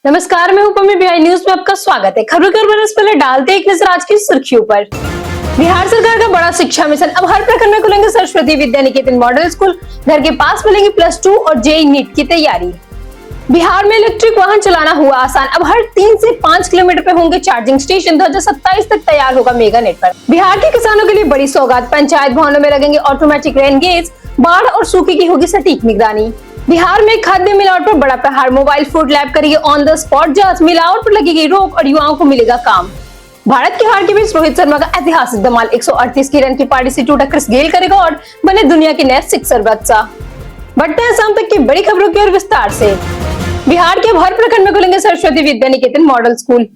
नमस्कार, मैं हूं पम्मी। बिहार न्यूज में आपका स्वागत है। खबरों से पहले डालते एक नजर आज की सुर्खियों पर। बिहार सरकार का बड़ा शिक्षा मिशन। अब हर प्रखंड में खुलेंगे सरस्वती विद्या निकेतन मॉडल स्कूल। घर के पास मिलेंगे +2 और जेईई नीट की तैयारी। बिहार में इलेक्ट्रिक वाहन चलाना हुआ आसान। अब हर 3 से 5 किलोमीटर पे होंगे चार्जिंग स्टेशन। 2027 तक तैयार होगा मेगा नेटवर्क। बिहार के किसानों के लिए बड़ी सौगात। पंचायत भवनों में लगेंगे ऑटोमेटिक रेन गेज। बाढ़ और सूखे की होगी सटीक निगरानी। बिहार में खाद्य मिलावट पर बड़ा प्रहार। मोबाइल फूड लैब करेगी ऑन द स्पॉट जांच। मिलावट पर लगेगी रोक और युवाओं को मिलेगा काम। भारत की हार के बीच रोहित शर्मा का ऐतिहासिक धमाल। 138 की रन की पारी से टूटा क्रिस गेल करेगा और बने दुनिया के नए सिक्सर बादशाह। बढ़ते हैं शाम तक की बड़ी खबरों की ओर विस्तार से। बिहार के हर प्रखंड में खुलेंगे सरस्वती विद्या निकेतन मॉडल स्कूल।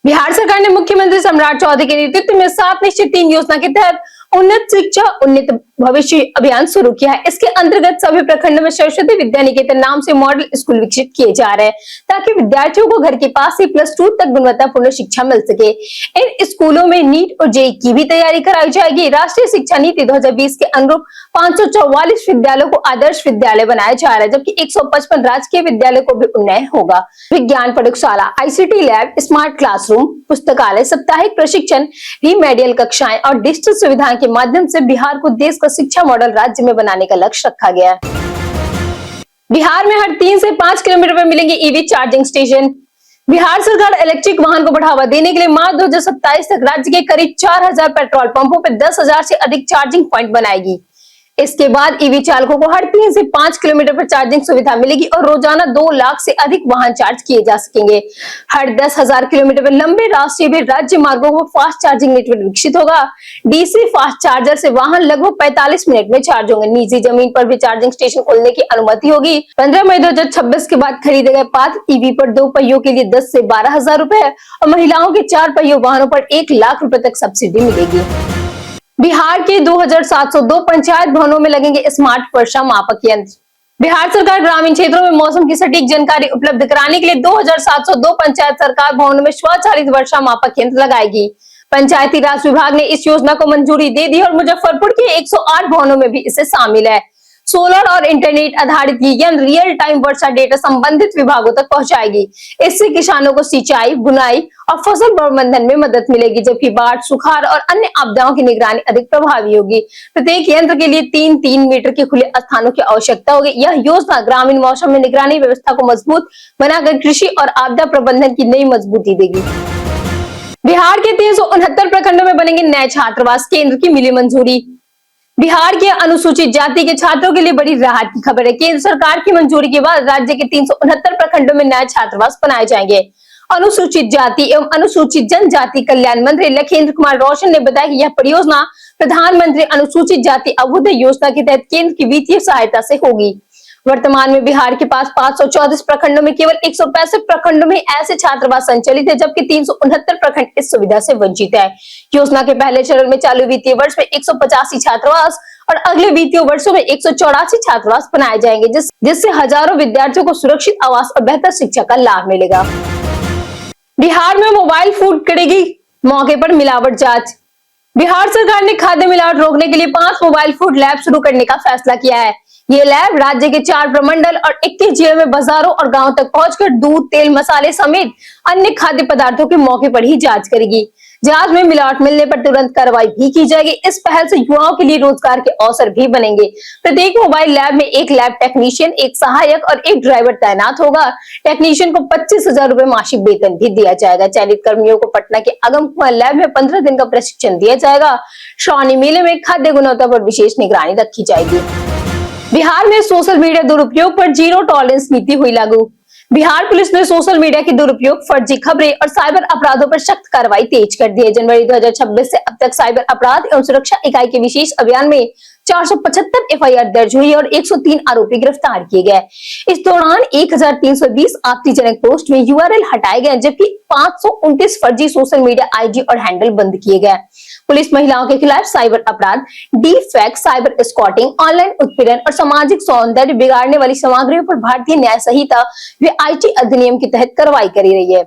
बिहार सरकार ने मुख्यमंत्री सम्राट चौधरी के नेतृत्व में 7 निश्चित 3 योजना के तहत उन्नत शिक्षा उन्नत भविष्य अभियान शुरू किया है। इसके अंतर्गत सभी प्रखंड में सरस्वती विद्या निकेतन नाम से मॉडल स्कूल विकसित किए जा रहे हैं ताकि विद्यार्थियों को घर के पास ही +2 तक गुणवत्तापूर्ण शिक्षा मिल सके। इन स्कूलों में नीट और जेईई की भी तैयारी कराई जाएगी। राष्ट्रीय शिक्षा नीति 2020 के अनुरूप 544 विद्यालयों को आदर्श विद्यालय बनाया जा रहा है, जबकि 155 राजकीय विद्यालय को भी उन्नयन होगा। विज्ञान प्रयोगशाला, ICT लैब, स्मार्ट क्लासरूम, पुस्तकालय, साप्ताहिक प्रशिक्षण, रीमेडियल कक्षाएं और डिजिटल सुविधाएं के माध्यम से बिहार को देश का शिक्षा मॉडल राज्य में बनाने का लक्ष्य रखा गया है। बिहार में हर 3 से 5 किलोमीटर पर मिलेंगे ईवी चार्जिंग स्टेशन। बिहार सरकार इलेक्ट्रिक वाहन को बढ़ावा देने के लिए मार्च 2027 तक राज्य के करीब 4000 पेट्रोल पंपों पर 10,000 से अधिक चार्जिंग पॉइंट बनाएगी। इसके बाद ईवी चालकों को हर 3 से 5 किलोमीटर पर चार्जिंग सुविधा मिलेगी और रोजाना 2 लाख से अधिक वाहन चार्ज किए जा सकेंगे। हर 10,000 किलोमीटर पर लंबे राष्ट्रीय भी राज्य मार्गों पर फास्ट चार्जिंग नेटवर्क विकसित होगा। डीसी फास्ट चार्जर से वाहन लगभग 45 मिनट में चार्ज होंगे। निजी जमीन पर भी चार्जिंग स्टेशन खोलने की अनुमति होगी। 15 मई 2026 के बाद खरीदे गए पात्र ईवी पर 2 पहियों के लिए 10 से 12,000 रुपए और महिलाओं के 4 पहियों वाहनों पर 1 लाख रुपए तक सब्सिडी मिलेगी। बिहार के 2702 पंचायत भवनों में लगेंगे स्मार्ट वर्षा मापक यंत्र। बिहार सरकार ग्रामीण क्षेत्रों में मौसम की सटीक जानकारी उपलब्ध कराने के लिए 2702 पंचायत सरकार भवनों में स्वचालित वर्षा मापक यंत्र लगाएगी। पंचायती राज विभाग ने इस योजना को मंजूरी दे दी और मुजफ्फरपुर के 108 भवनों में भी इसे शामिल है। सोलर और इंटरनेट आधारित ये यंत्र रियल टाइम वर्षा डेटा संबंधित विभागों तक पहुंचाएगी। इससे किसानों को सिंचाई, बुनाई और फसल प्रबंधन में मदद मिलेगी, जबकि बाढ़, सुखाड़ और अन्य आपदाओं की निगरानी अधिक प्रभावी होगी। प्रत्येक यंत्र के लिए 3-3 मीटर के खुले स्थानों की आवश्यकता होगी। यह योजना ग्रामीण मौसम में निगरानी व्यवस्था को मजबूत बनाकर कृषि और आपदा प्रबंधन की नई मजबूती देगी। बिहार के 369 प्रखंडों में बनेंगे नए छात्रावास। केंद्र की मिली मंजूरी। बिहार के अनुसूचित जाति के छात्रों के लिए बड़ी राहत की खबर है। केंद्र सरकार की मंजूरी के बाद राज्य के 369 प्रखंडों में नए छात्रावास बनाए जाएंगे। अनुसूचित जाति एवं अनुसूचित जनजाति कल्याण मंत्री लखीन्द्र कुमार रोशन ने बताया कि यह परियोजना प्रधानमंत्री अनुसूचित जाति अभ्युदय योजना के तहत केंद्र की वित्तीय सहायता से होगी। वर्तमान में बिहार के पास 534 प्रखंडों में केवल 165 प्रखंडों में ऐसे छात्रावास संचालित है, जबकि 369 प्रखंड इस सुविधा से वंचित है। योजना के पहले चरण में चालू वित्तीय वर्ष में 185 छात्रावास और अगले वित्तीय वर्षों में 184 छात्रावास बनाए जाएंगे, जिससे हजारों विद्यार्थियों को सुरक्षित आवास और बेहतर शिक्षा का लाभ मिलेगा। बिहार में मोबाइल फूड करेगी मौके पर मिलावट जांच। बिहार सरकार ने खाद्य मिलावट रोकने के लिए 5 मोबाइल फूड लैब शुरू करने का फैसला किया है। ये लैब राज्य के 4 प्रमंडल और 21 जिलों में बाजारों और गांवों तक पहुंचकर दूध, तेल, मसाले समेत अन्य खाद्य पदार्थों के मौके पर ही जांच करेगी। जांच में मिलावट मिलने पर तुरंत कार्रवाई भी की जाएगी। इस पहल से युवाओं के लिए रोजगार के अवसर भी बनेंगे। प्रत्येक मोबाइल लैब में 1 लैब टेक्नीशियन, 1 सहायक और 1 ड्राइवर तैनात होगा। टेक्नीशियन को 25,000 रुपए मासिक वेतन भी दिया जाएगा। चयनित कर्मियों को पटना के अगम कुमार लैब में 15 दिन का प्रशिक्षण दिया जाएगा। श्रावणी मेले में खाद्य गुणवत्ता पर विशेष निगरानी रखी जाएगी। बिहार में सोशल मीडिया दुरुपयोग पर जीरो टॉलरेंस नीति हुई लागू। बिहार पुलिस ने सोशल मीडिया के दुरुपयोग, फर्जी खबरें और साइबर अपराधों पर सख्त कार्रवाई तेज कर दी है। जनवरी 2026 से अब तक साइबर अपराध एवं सुरक्षा इकाई के विशेष अभियान में 475 एफआईआर दर्ज हुई और 103 आरोपी गिरफ्तार किए गए। इस दौरान 1320 आपत्तिजनक पोस्ट में यूआरएल हटाए गए, जबकि 529 फर्जी सोशल मीडिया आईडी और हैंडल बंद किए गए। पुलिस महिलाओं के खिलाफ साइबर अपराध, डीप फेक, साइबर स्कॉटिंग, ऑनलाइन उत्पीड़न और सामाजिक सौंदर्य बिगाड़ने वाली सामग्रियों पर भारतीय न्याय संहिता व आईटी अधिनियम के तहत कार्रवाई करी रही है।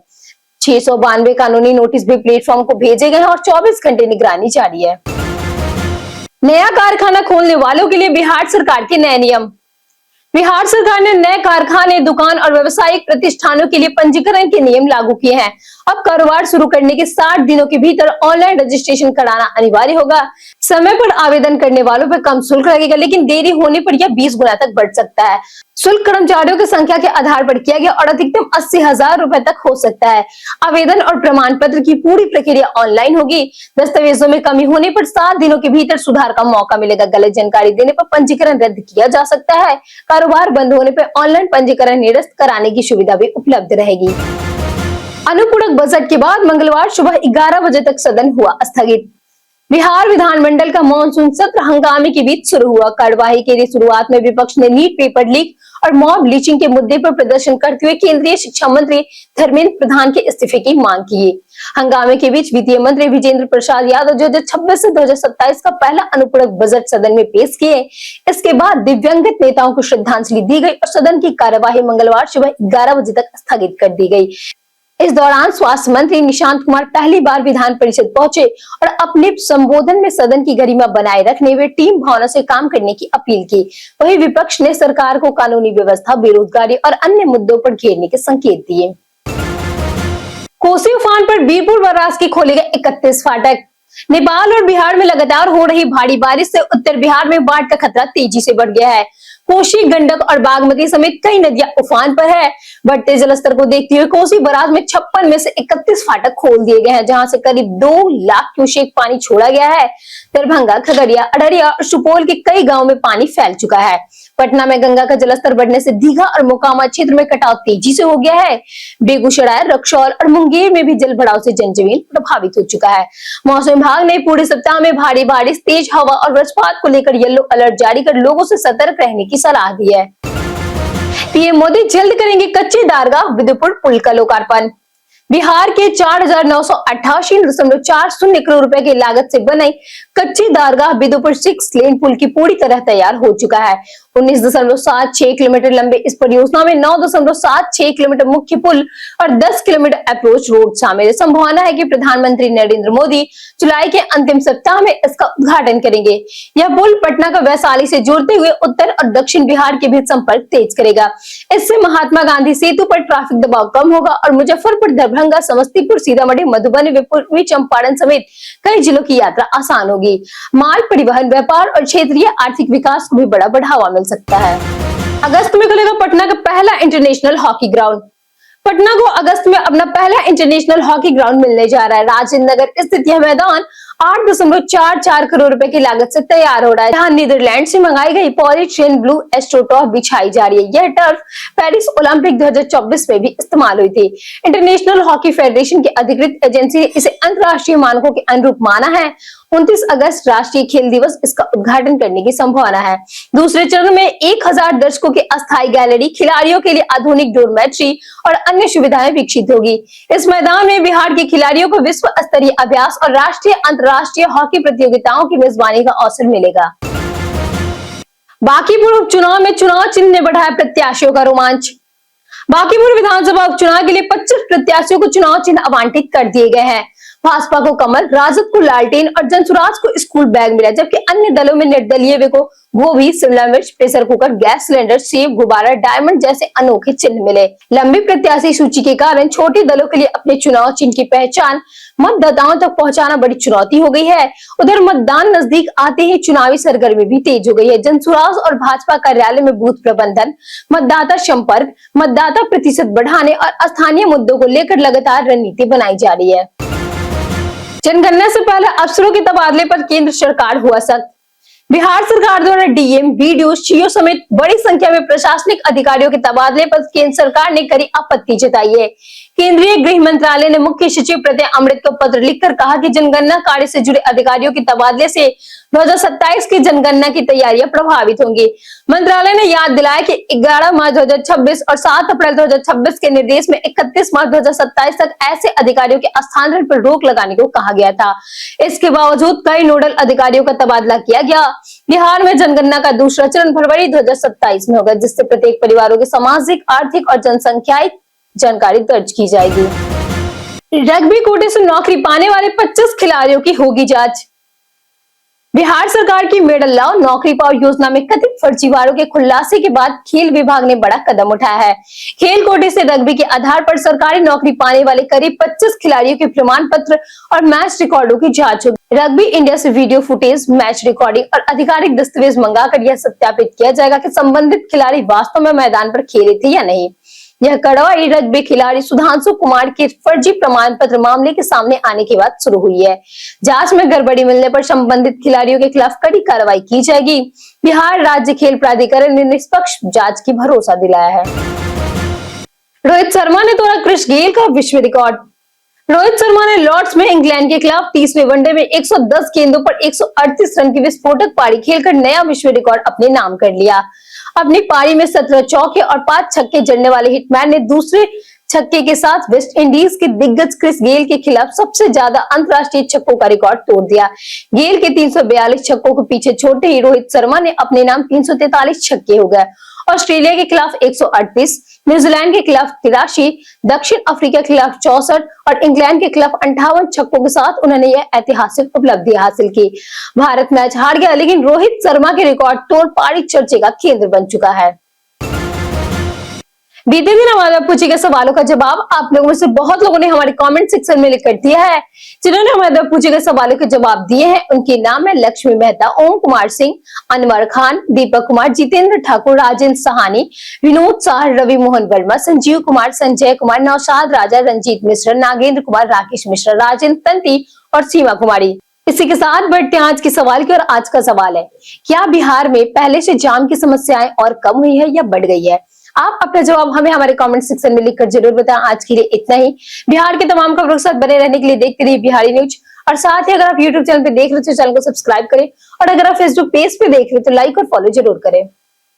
692 कानूनी नोटिस भी प्लेटफॉर्म को भेजे गए हैं और 24 घंटे निगरानी जारी है। नया कारखाना खोलने वालों के लिए बिहार सरकार के नए नियम। बिहार सरकार ने नए कारखाने, दुकान और व्यावसायिक प्रतिष्ठानों के लिए पंजीकरण के नियम लागू किए हैं। अब कारोबार शुरू करने के 60 दिनों के भीतर ऑनलाइन रजिस्ट्रेशन कराना अनिवार्य होगा। समय पर आवेदन करने वालों पर कम शुल्क लगेगा, लेकिन देरी होने पर यह 20 गुना तक बढ़ सकता है। शुल्क कर्मचारियों की संख्या के आधार पर किया गया और अधिकतम 80,000 रुपए तक हो सकता है। आवेदन और प्रमाण पत्र की पूरी प्रक्रिया ऑनलाइन होगी। दस्तावेजों में कमी होने पर 7 दिनों के भीतर सुधार का मौका मिलेगा। गलत जानकारी देने पर पंजीकरण रद्द किया जा सकता है। कारोबार बंद होने पर ऑनलाइन पंजीकरण निरस्त कराने की सुविधा भी उपलब्ध रहेगी। अनुपूरक बजट के बाद मंगलवार सुबह 11 बजे तक सदन हुआ स्थगित। बिहार विधानमंडल का मानसून सत्र हंगामे के बीच शुरू हुआ। कार्यवाही के लिए शुरुआत में विपक्ष ने नीट पेपर लीक और मॉब लिंचिंग के मुद्दे पर प्रदर्शन करते हुए केंद्रीय शिक्षा मंत्री धर्मेंद्र प्रधान के इस्तीफे की मांग की। हंगामे के बीच वित्तीय मंत्री विजेंद्र प्रसाद यादव 2026 से 2027 का पहला अनुपूरक बजट सदन में पेश किए। इसके बाद दिव्यांगत नेताओं को श्रद्धांजलि दी गई और सदन की कार्यवाही मंगलवार सुबह 11 बजे तक स्थगित कर दी गई। इस दौरान स्वास्थ्य मंत्री निशांत कुमार पहली बार विधान परिषद पहुंचे और अपने संबोधन में सदन की गरिमा बनाए रखने व टीम भावना से काम करने की अपील की। वहीं विपक्ष ने सरकार को कानूनी व्यवस्था, बेरोजगारी और अन्य मुद्दों पर घेरने के संकेत दिए। कोसी उफान पर बीरपुर बराज के खोले गए 31 फाटक। नेपाल और बिहार में लगातार हो रही भारी बारिश से उत्तर बिहार में बाढ़ का खतरा तेजी से बढ़ गया है। कोसी, गंडक और बागमती समेत कई नदियां उफान पर है। बढ़ते जलस्तर को देखते हुए कोसी बराज में 56 में से 31 फाटक खोल दिए गए हैं, जहां से करीब 2 लाख क्यूसेक पानी छोड़ा गया है। दरभंगा, खगड़िया, अररिया और सुपौल के कई गांवों में पानी फैल चुका है। पटना में गंगा का जलस्तर बढ़ने से दीघा और मोकामा क्षेत्र में कटाव तेजी से हो गया है। बेगूसराय, रक्सौल और मुंगेर में भी जल भराव से जनजीवन प्रभावित हो चुका है। मौसम विभाग ने पूरे सप्ताह में भारी बारिश, तेज हवा और वज्रपात को लेकर येलो अलर्ट जारी कर लोगों से सतर्क रहने की सलाह दी है। पीएम मोदी जल्द करेंगे कच्चे दारगा विदुपुर पुल का लोकार्पण। बिहार के 4,988.40 करोड़ रुपए की लागत से बने कच्चे दारगाह बिदुपुर 6 लेन पुल की पूरी तरह तैयार हो चुका है। 19.76 किलोमीटर लंबे इस परियोजना में 9.76 किलोमीटर मुख्य पुल और 10 किलोमीटर अप्रोच रोड शामिल है। संभावना है कि प्रधानमंत्री नरेंद्र मोदी जुलाई के अंतिम सप्ताह में इसका उद्घाटन करेंगे। यह पुल पटना का वैशाली से जोड़ते हुए उत्तर और दक्षिण बिहार के बीच संपर्क तेज करेगा। इससे महात्मा गांधी सेतु पर ट्रैफिक दबाव कम होगा और मुजफ्फरपुर, दरभंगा, समस्तीपुर, सीतामढ़ी, मधुबनी व पूर्वी चंपारण समेत कई जिलों की यात्रा आसान होगी। माल परिवहन, व्यापार और क्षेत्रीय आर्थिक विकास को भी बड़ा बढ़ावा मिल सकता है। अगस्त में खुलेगा पटना का पहला इंटरनेशनल हॉकी ग्राउंड। पटना को अगस्त में अपना पहला इंटरनेशनल हॉकी ग्राउंड मिलने जा रहा है। राजेंद्र नगर स्थित यह मैदान 8.44 करोड़ रुपए की लागत से तैयार हो रहा है, जहां नीदरलैंड से मंगाई गई पॉलीट्रेन ब्लू एस्ट्रोटॉफ बिछाई जा रही है। यह टर्फ पेरिस ओलंपिक 2024 में भी इस्तेमाल हुई थी। इंटरनेशनल हॉकी फेडरेशन की अधिकृत एजेंसी ने इसे अंतर्राष्ट्रीय मानकों के अनुरूप माना है। 29 अगस्त राष्ट्रीय खेल दिवस इसका उद्घाटन करने की संभावना है। दूसरे चरण में 1000 दर्शकों की अस्थायी गैलरी, खिलाड़ियों के लिए आधुनिक डोरमेट्री और अन्य सुविधाएं विकसित होगी। इस मैदान में बिहार के खिलाड़ियों को विश्व स्तरीय अभ्यास और राष्ट्रीय अंतर्राष्ट्रीय हॉकी प्रतियोगिताओं की मेजबानी का अवसर मिलेगा। बांकीपुर उपचुनाव में चुनाव चिन्ह ने बढ़ाया प्रत्याशियों का रोमांच। बांकीपुर विधानसभा उपचुनाव के लिए 25 प्रत्याशियों को चुनाव चिन्ह आवंटित कर दिए गए हैं। भाजपा को कमल, राजद को लालटेन और जनसुराज को स्कूल बैग मिला, जबकि अन्य दलों में निर्दलीय को गोभी, शिमला मिर्च, प्रेशर कुकर, गैस सिलेंडर, सेब, गुब्बारा, डायमंड जैसे अनोखे चिन्ह मिले। लंबी प्रत्याशी सूची के कारण छोटे दलों के लिए अपने चुनाव चिन्ह की पहचान मतदाताओं तक पहुंचाना बड़ी चुनौती हो गई है। उधर मतदान नजदीक आते ही चुनावी सरगर्मी भी तेज हो गई है। जनसुराज और भाजपा कार्यालय में बूथ प्रबंधन, मतदाता संपर्क, मतदाता प्रतिशत बढ़ाने और स्थानीय मुद्दों को लेकर लगातार रणनीति बनाई जा रही है। जनगणना से पहले अफसरों के तबादले पर केंद्र सरकार हुआ सख्त। बिहार सरकार द्वारा डीएम, बीडीओ, सीओ समेत बड़ी संख्या में प्रशासनिक अधिकारियों के तबादले पर केंद्र सरकार ने कड़ी आपत्ति जताई है। केंद्रीय गृह मंत्रालय ने मुख्य सचिव प्रत्यय अमृत को पत्र लिखकर कहा कि जनगणना कार्य से जुड़े अधिकारियों के तबादले से 2027 की जनगणना की तैयारियां प्रभावित होंगी। मंत्रालय ने याद दिलाया कि 11 मार्च 2026 और 7 अप्रैल 2026 के निर्देश में 31 मार्च 2027 तक ऐसे अधिकारियों के स्थानांतरण पर रोक लगाने को कहा गया था। इसके बावजूद कई नोडल अधिकारियों का तबादला किया गया। बिहार में जनगणना का दूसरा चरण फरवरी 2027 में होगा, जिससे प्रत्येक परिवारों की सामाजिक, आर्थिक और जनसंख्यायिक जानकारी दर्ज की जाएगी। रग्बी कोटे से नौकरी पाने वाले 25 खिलाड़ियों की होगी जांच। बिहार सरकार की मेडल लाओ नौकरी पाओ योजना में कथित फर्जीवाड़ों के खुलासे के बाद खेल विभाग ने बड़ा कदम उठाया है। खेल कोटे से रग्बी के आधार पर सरकारी नौकरी पाने वाले करीब 25 खिलाड़ियों के प्रमाण पत्र और मैच रिकॉर्डों की जांच होगी। रग्बी इंडिया से वीडियो फुटेज, मैच रिकॉर्डिंग और आधिकारिक दस्तावेज मंगाकर यह सत्यापित किया जाएगा कि संबंधित खिलाड़ी वास्तव में मैदान पर खेले थे या नहीं। यह कड़वाई रग्बी खिलाड़ी सुधांशु कुमार के फर्जी प्रमाण पत्र मामले के सामने आने के बाद शुरू हुई है। जांच में गड़बड़ी मिलने पर संबंधित खिलाड़ियों के खिलाफ कड़ी कार्रवाई की जाएगी। बिहार राज्य खेल प्राधिकरण ने निष्पक्ष जांच की भरोसा दिलाया है। रोहित शर्मा ने तोड़ा क्रिस गेल का विश्व रिकॉर्ड। रोहित शर्मा ने लॉर्ड्स में इंग्लैंड के खिलाफ 30वें वनडे में 110 गेंदों पर 138 रन की विस्फोटक पारी खेलकर नया विश्व रिकॉर्ड अपने नाम कर लिया। अपनी पारी में 17 चौके और 5 छक्के जड़ने वाले हिटमैन ने दूसरे छक्के के साथ वेस्ट इंडीज के दिग्गज क्रिस गेल के खिलाफ सबसे ज्यादा अंतरराष्ट्रीय छक्कों का रिकॉर्ड तोड़ दिया। गेल के 342 छक्कों को पीछे छोड़ते ही रोहित शर्मा ने अपने नाम 343 छक्के हो गए। ऑस्ट्रेलिया के खिलाफ 138, न्यूजीलैंड के खिलाफ 83, दक्षिण अफ्रीका के खिलाफ 64 और इंग्लैंड के खिलाफ 58 छक्कों के साथ उन्होंने यह ऐतिहासिक उपलब्धि हासिल की। भारत मैच हार गया, लेकिन रोहित शर्मा के रिकॉर्ड तोड़ पारी चर्चे का केंद्र बन चुका है। बीते दिन हमारे पूछे गए सवालों का जवाब आप लोगों में से बहुत लोगों ने हमारे कमेंट सेक्शन में लिख कर दिया है। जिन्होंने हमारे पूछे गए सवालों के जवाब दिए हैं उनके नाम है लक्ष्मी मेहता, ओम कुमार सिंह, अनवर खान, दीपक कुमार, जितेंद्र ठाकुर, राजेंद्र सहानी, विनोद शाह, रवि मोहन वर्मा, संजीव कुमार, संजय कुमार, नौशाद राजा, रंजीत मिश्रा, नागेंद्र कुमार, राकेश मिश्रा, राजेंद्र तंती और सीमा कुमारी। इसी के साथ बढ़ते हैं आज के सवाल की। और आज का सवाल है, क्या बिहार में पहले से जाम की समस्याएं और कम हुई है या बढ़ गई है? आप अपना जवाब हमें हमारे कमेंट सेक्शन में लिखकर जरूर बताएं। आज के लिए इतना ही। बिहार के तमाम खबरों के साथ बने रहने के लिए देखते रहिए बिहारी न्यूज। और साथ ही अगर आप यूट्यूब चैनल पे देख रहे हो तो चैनल को सब्सक्राइब करें और अगर आप फेसबुक पेज पे देख रहे हो तो लाइक और फॉलो जरूर करें।